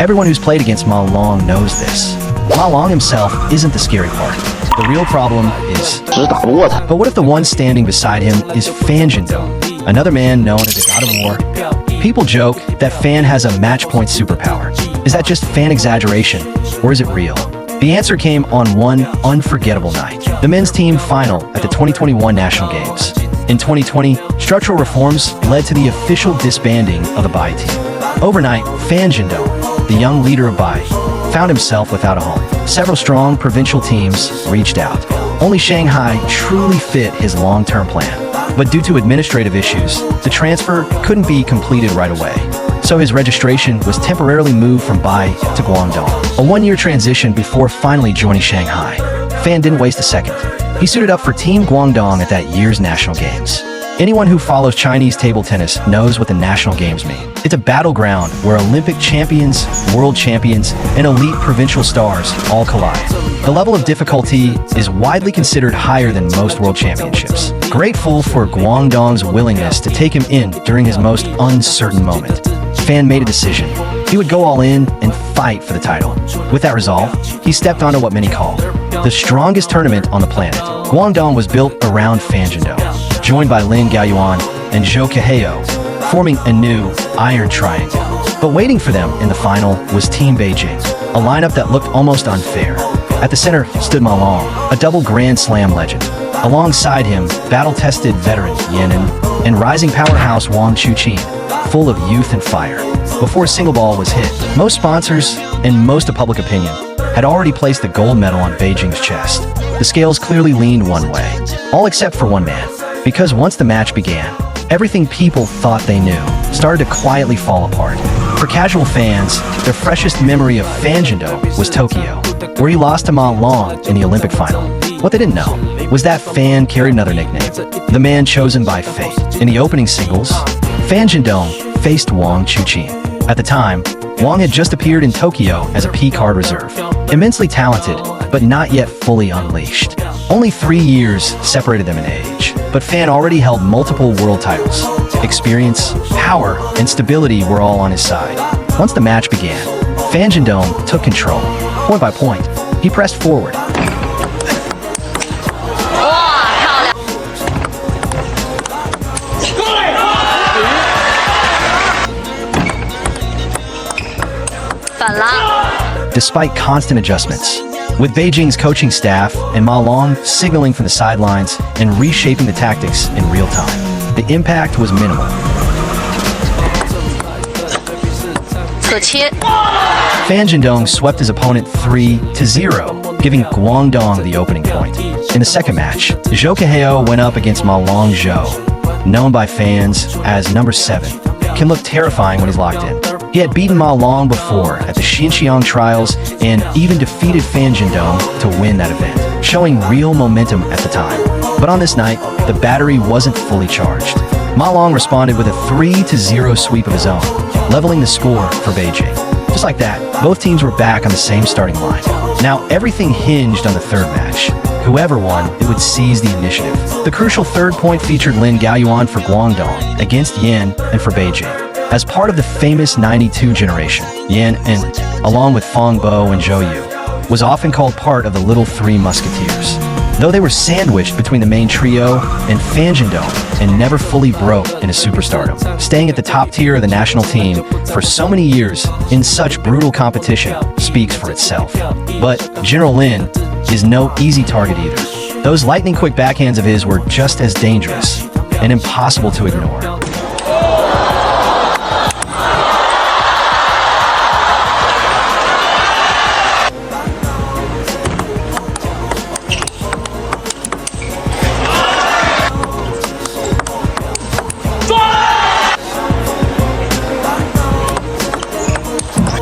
Everyone who's played against Ma Long knows this. Ma Long himself isn't the scary part. The real problem is... But what if the one standing beside him is Fan Zhendong, another man known as the God of War? People joke that Fan has a match point superpower. Is that just fan exaggeration, or is it real? The answer came on one unforgettable night, the men's team final at the 2021 National Games. In 2020, structural reforms led to the official disbanding of the Bai team. Overnight, Fan Zhendong, the young leader of Bai, found himself without a home. Several strong provincial teams reached out. Only Shanghai truly fit his long-term plan. But due to administrative issues, the transfer couldn't be completed right away. So his registration was temporarily moved from Bai to Guangdong. A one-year transition before finally joining Shanghai. Fan didn't waste a second. He suited up for Team Guangdong at that year's National Games. Anyone who follows Chinese table tennis knows what the National Games mean. It's a battleground where Olympic champions, world champions, and elite provincial stars all collide. The level of difficulty is widely considered higher than most world championships. Grateful for Guangdong's willingness to take him in during his most uncertain moment, Fan made a decision. He would go all in and fight for the title. With that resolve, he stepped onto what many call the strongest tournament on the planet. Guangdong was built around Fan Zhendong, joined by Lin Gaoyuan and Zhou Keheo, forming a new Iron Triangle. But waiting for them in the final was Team Beijing, a lineup that looked almost unfair. At the center stood Ma Long, a double Grand Slam legend. Alongside him, battle-tested veteran Yan and rising powerhouse Wang Chuqin, full of youth and fire. Before a single ball was hit, most sponsors and most of public opinion had already placed the gold medal on Beijing's chest. The scales clearly leaned one way, all except for one man. Because once the match began, everything people thought they knew started to quietly fall apart. For casual fans, their freshest memory of Fan Zhendong was Tokyo, where he lost to Ma Long in the Olympic final. What they didn't know was that Fan carried another nickname, the man chosen by fate. In the opening singles, Fan Zhendong faced Wang Chuqin. At the time, Wang had just appeared in Tokyo as a P-card reserve. Immensely talented, but not yet fully unleashed. Only 3 years separated them in age, but Fan already held multiple world titles. Experience, power, and stability were all on his side. Once the match began, Fan Zhendong took control. Point by point, he pressed forward. Despite constant adjustments, with Beijing's coaching staff and Ma Long signaling from the sidelines and reshaping the tactics in real time, the impact was minimal. Fan Zhendong swept his opponent 3-0, giving Guangdong the opening point. In the second match, Zhou Keheo went up against Ma Long Zhou, known by fans as number 7, can look terrifying when he's locked in. He had beaten Ma Long before at the Xinjiang trials and even defeated Fan Zhendong to win that event, showing real momentum at the time. But on this night, the battery wasn't fully charged. Ma Long responded with a 3-0 sweep of his own, leveling the score for Beijing. Just like that, both teams were back on the same starting line. Now everything hinged on the third match. Whoever won, it would seize the initiative. The crucial third point featured Lin Gaoyuan for Guangdong against Yan and for Beijing. As part of the famous 92 generation, Yan, along with Fong Bo and Zhou Yu, was often called part of the Little Three Musketeers. Though they were sandwiched between the main trio and Fan Zhendong and never fully broke into superstardom, staying at the top tier of the national team for so many years in such brutal competition speaks for itself. But General Lin is no easy target either. Those lightning-quick backhands of his were just as dangerous and impossible to ignore.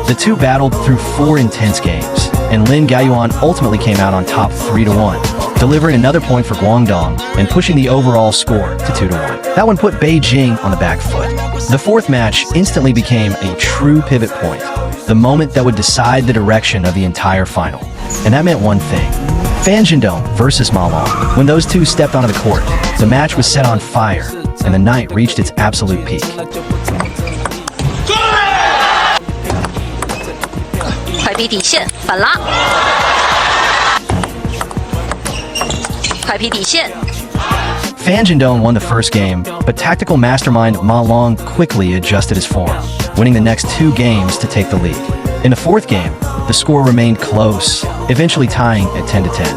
The two battled through 4 intense games, and Lin Gaoyuan ultimately came out on top 3-1, delivering another point for Guangdong and pushing the overall score to 2-1. That one put Beijing on the back foot. The fourth match instantly became a true pivot point, the moment that would decide the direction of the entire final. And that meant one thing: Fan Zhendong versus Ma Long. When those two stepped onto the court, the match was set on fire, and the night reached its absolute peak. 快逼底线，反拉，快逼底线。 Fan Zhendong won the first game, but tactical mastermind Ma Long quickly adjusted his form, winning the next 2 games to take the lead. In the 4th game, the score remained close, eventually tying at 10-10.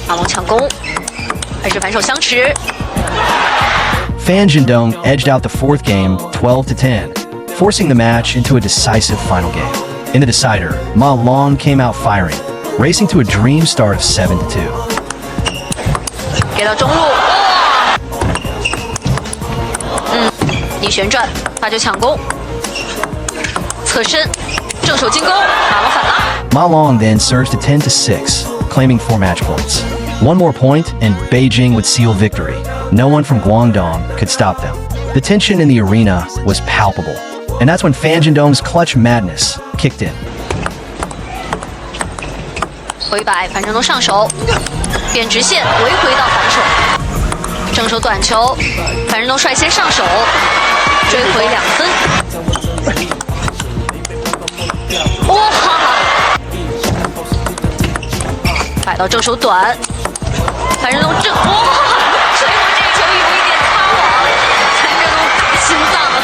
马龙抢攻，还是反手相持。 Fan Zhendong edged out the 4th game 12-10, forcing the match into a decisive final game. In the decider, Ma Long came out firing, racing to a dream start of 7-2. 给到中路，逆旋转，他就抢攻，侧身，正手进攻，马龙反拉。 Ma Long then surged to 10-6, claiming 4 match points. One more point, and Beijing would seal victory. No one from Guangdong could stop them. The tension in the arena was palpable, and that's when Fan Zhendong's clutch madness kicked in. 回摆，樊振东上手，变直线，回到反手，正手短球，樊振东率先上手，追回2分。哇！摆到正手短，樊振东正哇！追回这球有一点擦网，樊振东打心脏了。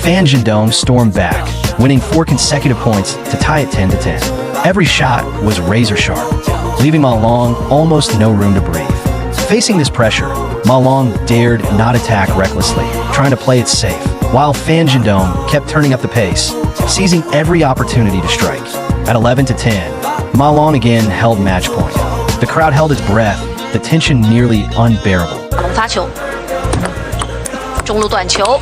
Fan Zhendong stormed back, winning 4 consecutive points to tie it 10-10. Every shot was razor sharp, leaving Ma Long almost no room to breathe. Facing this pressure, Ma Long dared not attack recklessly, trying to play it safe, while Fan Zhendong kept turning up the pace, seizing every opportunity to strike. At 11-10, Ma Long again held match point. The crowd held its breath, the tension nearly unbearable. 马龙发球，中路短球，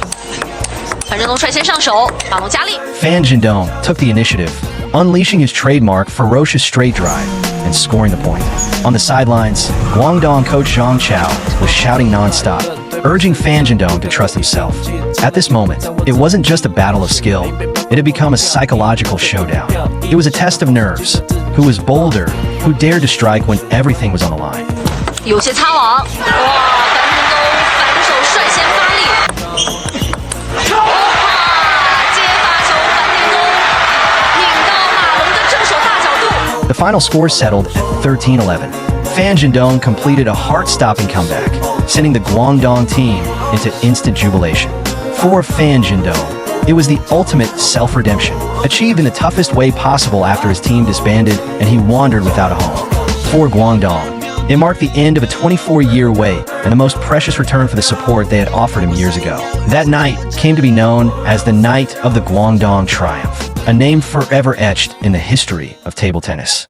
樊振东率先上手，马龙加力。 Fan Zhendong took the initiative, unleashing his trademark ferocious straight drive and scoring the point. On the sidelines, Guangdong coach Zhang Chao was shouting nonstop, urging Fan Zhendong to trust himself. At this moment, it wasn't just a battle of skill, it had become a psychological showdown. It was a test of nerves. Who was bolder, who dared to strike when everything was on the line. 有些擦网，哇！樊振东反手率先发力，哇！接发球，樊振东拧到马龙的正手大角度。 The final score settled at 13-11. Fan Zhendong completed a heart-stopping comeback, sending the Guangdong team into instant jubilation. For Fan Zhendong, it was the ultimate self-redemption, achieved in the toughest way possible after his team disbanded and he wandered without a home. For Guangdong, it marked the end of a 24-year wait and the most precious return for the support they had offered him years ago. That night came to be known as the Night of the Guangdong Triumph, a name forever etched in the history of table tennis.